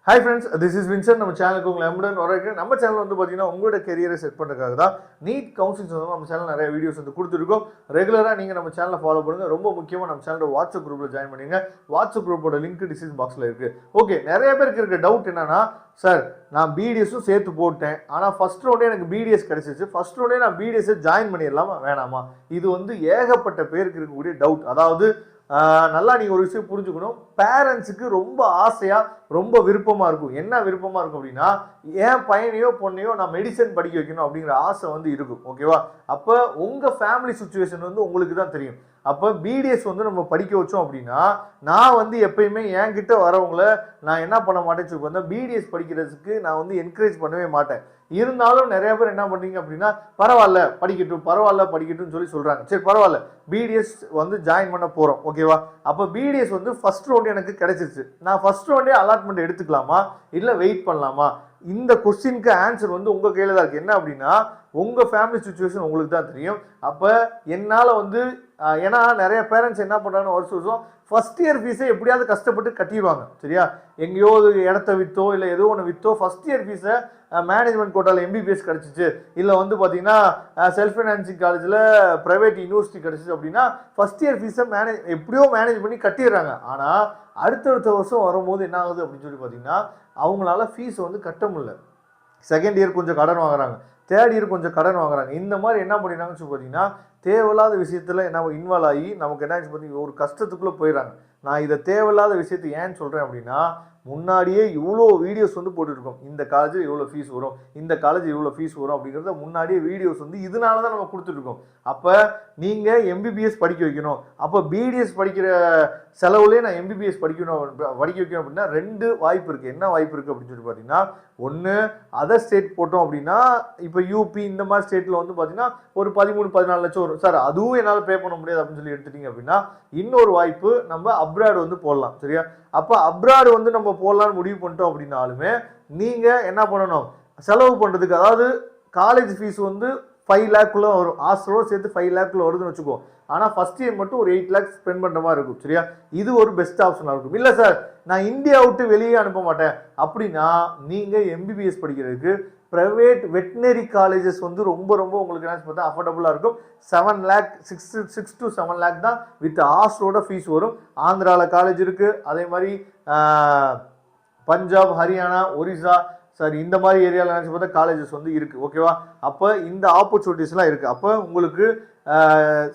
Hi friends, this is Vincent. நம்ம சேனலுக்கு உங்களை அன்புடன் வரவேற்கிறேன். நம்ம சேனல் வந்து பார்த்தீங்கன்னா உங்களோட கெரியரை செட் பண்ணுறதுக்காக தான் நீட் கவுன்சிலிங் சொந்தமாக நம்ம சேனல் நிறைய வீடியோஸ் வந்து கொடுத்துருக்கோம். ரெகுலராக நீங்கள் நம்ம சேனலை ஃபாலோ பண்ணுங்கள். ரொம்ப முக்கியமாக நம்ம சேனலோட வாட்ஸ்அப் குரூப்பில் ஜாயின் பண்ணிங்க. வாட்ஸ்அப் குரூப்போட லிங்க் டிஸ்கிரிப்ஷன் பாக்ஸில் இருக்குது. ஓகே, நிறைய பேருக்கு இருக்க டவுட் என்னன்னா, சார் நான் பிடிஎஸும் சேர்த்து போட்டேன், ஆனால் ஃபர்ஸ்ட் ரவுண்டே எனக்கு பிடிஎஸ் கிடைச்சிச்சு, ஃபர்ஸ்ட் ரவுண்டே நான் பிடிஎஸ் ஜாயின் பண்ணிடலாமா வேணாமா? இது வந்து ஏகப்பட்ட பேருக்கு இருக்கக்கூடிய டவுட். அதாவது நல்லா நீங்கள் ஒரு விஷயம் புரிஞ்சுக்கணும். பேரண்ட்ஸுக்கு ரொம்ப ஆசையாக ரொம்ப விருப்பமாக இருக்கும். என்ன விருப்பமாக இருக்கும் அப்படின்னா, என் பையனையோ பொண்ணையோ நான் மெடிசன் படிக்க வைக்கணும் அப்படிங்கிற ஆசை வந்து இருக்கும். ஓகேவா? அப்போ உங்கள் ஃபேமிலி சுச்சுவேஷன் வந்து உங்களுக்கு தான் தெரியும். அப்போ பிடிஎஸ் வந்து நம்ம படிக்க வச்சோம் அப்படின்னா, நான் வந்து எப்பயுமே என்கிட்ட வரவங்கள நான் என்ன பண்ண மாட்டேன்னு சொல்லி பிடிஎஸ் படிக்கிறதுக்கு நான் வந்து என்கரேஜ் பண்ணவே மாட்டேன். இருந்தாலும் நிறைய பேர் என்ன பண்ணுறீங்க அப்படின்னா, பரவாயில்ல படிக்கட்டும்னு சொல்லி சொல்கிறாங்க. சரி பரவாயில்ல, பிடிஎஸ் வந்து ஜாயின் பண்ண போகிறோம். ஓகேவா? அப்போ பிடிஎஸ் வந்து ஃபர்ஸ்ட் ரவுண்டு எனக்கு கிடைச்சிருச்சு. நான் ஃபர்ஸ்ட் ரவுண்டே அலாட்மெண்ட் எடுத்துக்கலாமா இல்லை வெயிட் பண்ணலாமா? இந்த கொஸ்டினுக்கு ஆன்சர் வந்து உங்கள் கையில் தான் இருக்குது. என்ன அப்படின்னா, உங்கள் ஃபேமிலி சுச்சுவேஷன் உங்களுக்கு தான் தெரியும். அப்போ என்னால் வந்து ஏன்னா நிறைய பேரண்ட்ஸ் என்ன பண்ணுறாங்கன்னு வருஷம் ஃபர்ஸ்ட் இயர் ஃபீஸை எப்படியாவது கஷ்டப்பட்டு கட்டிடுவாங்க. சரியா? எங்கேயோ இடத்த விற்றோ இல்லை ஏதோ ஒன்று விற்றோ ஃபர்ஸ்ட் இயர் ஃபீஸை மேனேஜ்மெண்ட் கோட்டாவில் எம்பிபிஎஸ் கிடச்சிச்சு, இல்லை வந்து பார்த்தீங்கன்னா செல்ஃப் ஃபைனான்சிங் காலேஜில் ப்ரைவேட் யூனிவர்சிட்டி கிடச்சிச்சு அப்படின்னா ஃபர்ஸ்ட் இயர் ஃபீஸை எப்படியோ மேனேஜ் பண்ணி கட்டிடுறாங்க. ஆனால் அடுத்தடுத்த வருஷம் வரும்போது என்ன ஆகுது அப்படின்னு சொல்லி பார்த்தீங்கன்னா, அவங்களால ஃபீஸ் வந்து கட்ட முடியல. செகண்ட் இயர் கொஞ்சம் கடன் வாங்குறாங்க, தேர்ட் இயர் கொஞ்சம் கடன் வாங்குறாங்க. இந்த மாதிரி என்ன பண்ணிடுறாங்கன்னு சொல்லி பார்த்தீங்கன்னா, தேவையில்லாத விஷயத்தில் என்ன இன்வால்வ் ஆகி நமக்கு என்ன பார்த்தீங்கன்னா ஒரு கஷ்டத்துக்குள்ளே போயிடறாங்க. நான் இதை தேவையில்லாத விஷயத்தை ஏன்னு சொல்கிறேன் அப்படின்னா, முன்னாடியே இவ்வளோ வீடியோஸ் வந்து போட்டுருக்கோம். இந்த காலேஜில் இவ்வளோ ஃபீஸ் வரும், இந்த காலேஜ் இவ்வளோ ஃபீஸ் வரும் அப்படிங்கிறத முன்னாடியே வீடியோஸ் வந்து இதனால தான் நம்ம கொடுத்துட்ருக்கோம். அப்போ நீங்கள் எம்பிபிஎஸ் படிக்க வைக்கணும், அப்போ பிடிஎஸ் படிக்கிற செலவுலேயே நான் எம்பிபிஎஸ் படிக்க வைக்கணும் அப்படின்னா ரெண்டு வாய்ப்பு இருக்குது. என்ன வாய்ப்பு இருக்குது அப்படின்னு சொல்லி பார்த்தீங்கன்னா, ஒன்று அதர் ஸ்டேட் போட்டோம் அப்படின்னா, இப்போ யூபி இந்த மாதிரி ஸ்டேட்டில் வந்து பார்த்தீங்கன்னா ஒரு 13-14 லட்சம் வரும். சார் அதுவும் என்னால் பே பண்ண முடியாது அப்படின்னு சொல்லி எடுத்துட்டீங்க அப்படின்னா, இன்னொரு வாய்ப்பு நம்ம அப்ராட் வந்து போடலாம். சரியா? அப்போ அப்ராடு வந்து நம்ம போடலான்னு முடிவு பண்ணிட்டோம் அப்படின்னாலுமே நீங்கள் என்ன பண்ணணும், செலவு பண்ணுறதுக்கு, அதாவது காலேஜ் ஃபீஸ் வந்து 5 லேக்குள்ளே வரும். ஹாஸ்டலோடு சேர்த்து 5 லேக்குள்ளே வருதுன்னு வச்சுக்கோ. ஆனால் ஃபர்ஸ்ட் இயர் மட்டும் ஒரு 8 லேக்ஸ் ஸ்பெண்ட் பண்ணுற மாதிரி இருக்கும். சரியா? இது ஒரு பெஸ்ட் ஆப்ஷனாக இருக்கும். இல்லை சார் நான் இந்தியா விட்டு வெளியே அனுப்ப மாட்டேன் அப்படின்னா, நீங்கள் எம்பிபிஎஸ் படிக்கிறதுக்கு ப்ரைவேட் வெட்டினரி காலேஜஸ் வந்து ரொம்ப உங்களுக்கு என்ன பார்த்தா அஃபோர்டபுளாக இருக்கும். 7 லேக் 6 to 7 லேக் தான் வித் ஹாஸ்டலோட ஃபீஸ் வரும். ஆந்திராவில் காலேஜ் இருக்குது, அதே மாதிரி பஞ்சாப், ஹரியானா, ஒரிசா, சரி இந்த மாதிரி ஏரியாவில் நினச்சி பார்த்தா காலேஜஸ் வந்து இருக்குது. ஓகேவா? அப்போ இந்த ஆப்பர்ச்சுனிட்டிஸ்லாம் இருக்குது. அப்போ உங்களுக்கு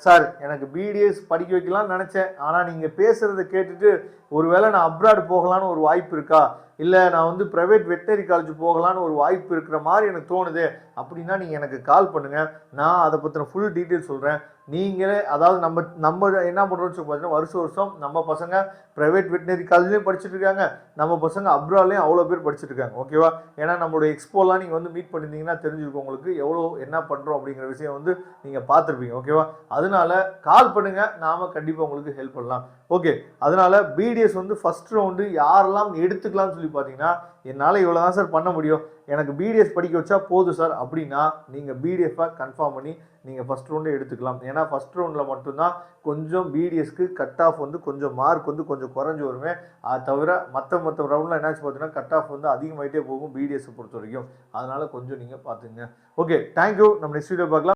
சார் எனக்கு பிடிஎஸ் படிக்க வைக்கலாம்னு நினச்சேன், ஆனால் நீங்கள் பேசுகிறத கேட்டுட்டு ஒருவேளை நான் அப்ராட் போகலான்னு ஒரு வாய்ப்பு இருக்கா, இல்லை நான் வந்து ப்ரைவேட் வெட்டினரி காலேஜ் போகலான்னு ஒரு வாய்ப்பு இருக்கிற மாதிரி எனக்கு தோணுது அப்படின்னா நீங்கள் எனக்கு கால் பண்ணுங்கள். நான் அதை பற்றின ஃபுல் டீட்டெயில் சொல்கிறேன். நீங்களே அதாவது நம்ம என்ன பண்ணுறோம்னு சொல்லி பார்த்தீங்கன்னா, வருஷம் நம்ம பசங்க ப்ரைவேட் வெட்டினரி காலேஜ்லேயும் படிச்சுட்டு இருக்காங்க, நம்ம பசங்க அப்ராட்லேயும் அவ்வளோ பேர் படிச்சுட்டு இருக்காங்க. ஓகேவா? ஏன்னா நம்மளோட எக்ஸ்போலாம் நீங்கள் வந்து மீட் பண்ணியிருந்தீங்கன்னா தெரிஞ்சிருக்கும் உங்களுக்கு எவ்வளோ என்ன பண்ணுறோம் அப்படிங்கிற விஷயம் வந்து நீங்கள் பார்த்துருப்பீங்க. ஓகேவா? அதனால கால் பண்ணுங்கள், நாம் கண்டிப்பாக உங்களுக்கு ஹெல்ப் பண்ணலாம். ஓகே, அதனால பிடிஎஸ் வந்து ஃபர்ஸ்ட் ரவுண்டு யாரெல்லாம் எடுத்துக்கலாம்னு சொல்லி பார்த்தீங்கன்னா, என்னால் இவ்வளோ தான் சார் பண்ண முடியும், எனக்கு பிடிஎஸ் படிக்க வச்சா போதும் சார் அப்படின்னா நீங்கள் பிடிஎஃபை கன்ஃபார்ம் பண்ணி நீங்கள் ஃபர்ஸ்ட் ரவுண்டே எடுத்துக்கலாம். ஏன்னா ஃபர்ஸ்ட் ரவுண்டில் மட்டும்தான் கொஞ்சம் பிடிஎஸ்க்கு கட் ஆஃப் வந்து கொஞ்சம் மார்க் வந்து கொஞ்சம் குறைஞ்சி வருமே. அது தவிர மற்ற ரவுண்டில் என்னாச்சு பார்த்தீங்கன்னா கட் ஆஃப் வந்து அதிகமாகிட்டே போகும் பிடிஎஸ் பொறுத்த வரைக்கும். அதனால் கொஞ்சம் நீங்கள் பார்த்துங்க. Okay, thank you. நம்ம நெக்ஸ்ட் வீடியோ பார்க்கலாம்.